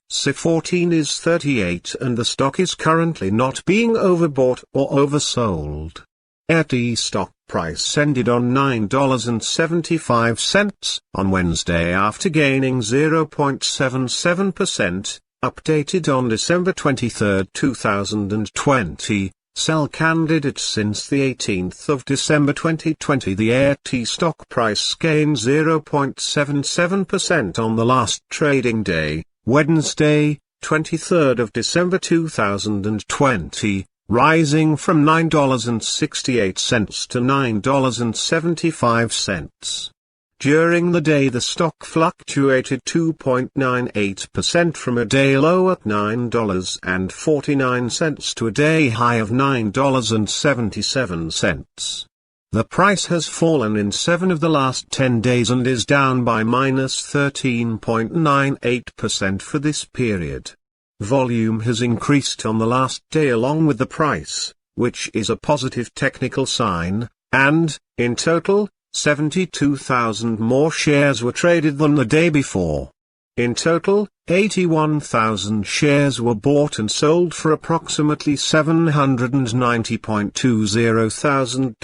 C14 is 38 and the stock is currently not being overbought or oversold. AIRT stock price ended on $9.75 on Wednesday after gaining 0.77%, updated on December 23, 2020. Sell candidates since the 18th of December 2020. The AIRT stock price gained 0.77% on the last trading day, Wednesday, 23rd of December 2020, rising from $9.68 to $9.75. During the day the stock fluctuated 2.98% from a day low at $9.49 to a day high of $9.77. The price has fallen in 7 of the last 10 days and is down by minus 13.98% for this period. Volume has increased on the last day along with the price, which is a positive technical sign, and, in total, 72,000 more shares were traded than the day before. In total, 81,000 shares were bought and sold for approximately $790.20 thousand.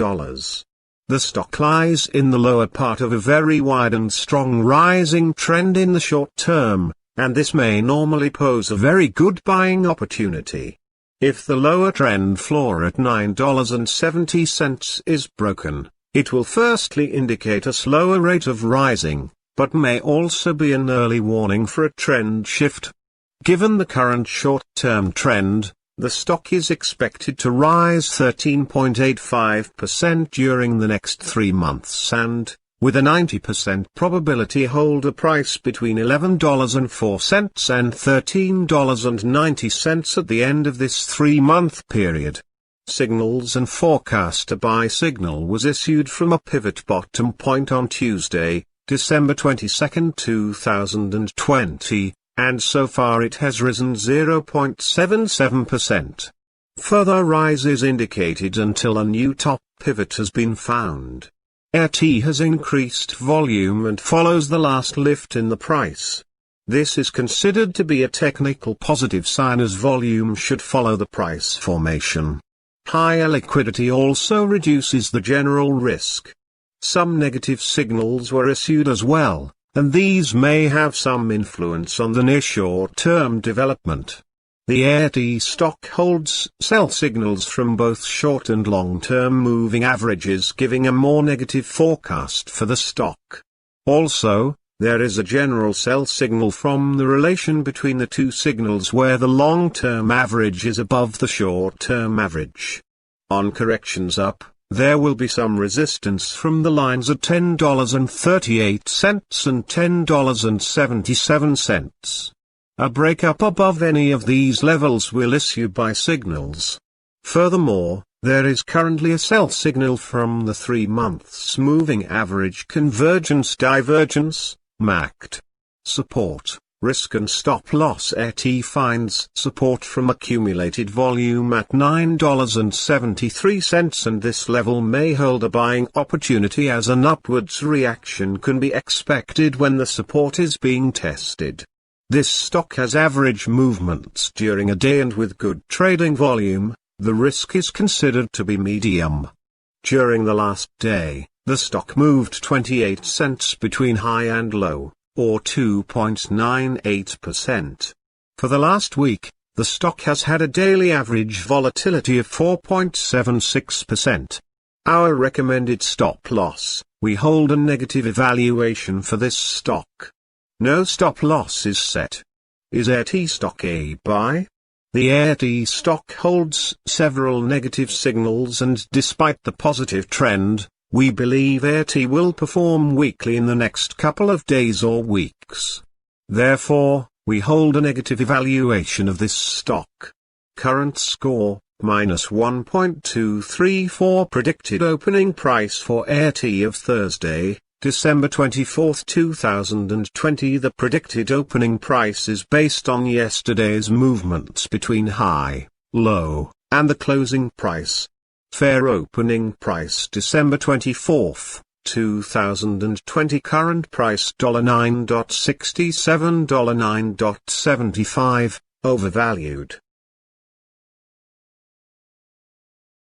The stock lies in the lower part of a very wide and strong rising trend in the short term, and this may normally pose a very good buying opportunity. If the lower trend floor at $9.70 is broken, it will firstly indicate a slower rate of rising, but may also be an early warning for a trend shift. Given the current short-term trend, the stock is expected to rise 13.85% during the next 3 months and, with a 90% probability, hold a price between $11.04 and $13.90 at the end of this 3-month period. Signals and forecast. A buy signal was issued from a pivot bottom point on Tuesday, December 22, 2020, and so far it has risen 0.77%. Further rise is indicated until a new top pivot has been found. AIRT has increased volume and follows the last lift in the price. This is considered to be a technical positive sign as volume should follow the price formation. Higher liquidity also reduces the general risk. Some negative signals were issued as well, and these may have some influence on the near short-term development. The AIRT stock holds sell signals from both short and long-term moving averages, giving a more negative forecast for the stock. Also, there is a general sell signal from the relation between the two signals where the long-term average is above the short-term average. On corrections up, there will be some resistance from the lines at $10.38 and $10.77. A breakup above any of these levels will issue buy signals. Furthermore, there is currently a sell signal from the 3 months moving average convergence divergence, MACD. Support, risk and stop loss. AIRT finds support from accumulated volume at $9.73 and this level may hold a buying opportunity as an upwards reaction can be expected when the support is being tested. This stock has average movements during a day and with good trading volume, the risk is considered to be medium. During the last day, the stock moved 28 cents between high and low, or 2.98%. For the last week, the stock has had a daily average volatility of 4.76%. Our recommended stop loss, we hold a negative evaluation for this stock. No stop loss is set. Is AIRT stock a buy? The AIRT stock holds several negative signals and despite the positive trend, we believe AIRT will perform weakly in the next couple of days or weeks. Therefore, we hold a negative evaluation of this stock. Current score, minus 1.234. Predicted opening price for AIRT of Thursday, December 24, 2020. The predicted opening price is based on yesterday's movements between high, low, and the closing price. Fair opening price December 24, 2020 current price $9.67 $9.75, overvalued.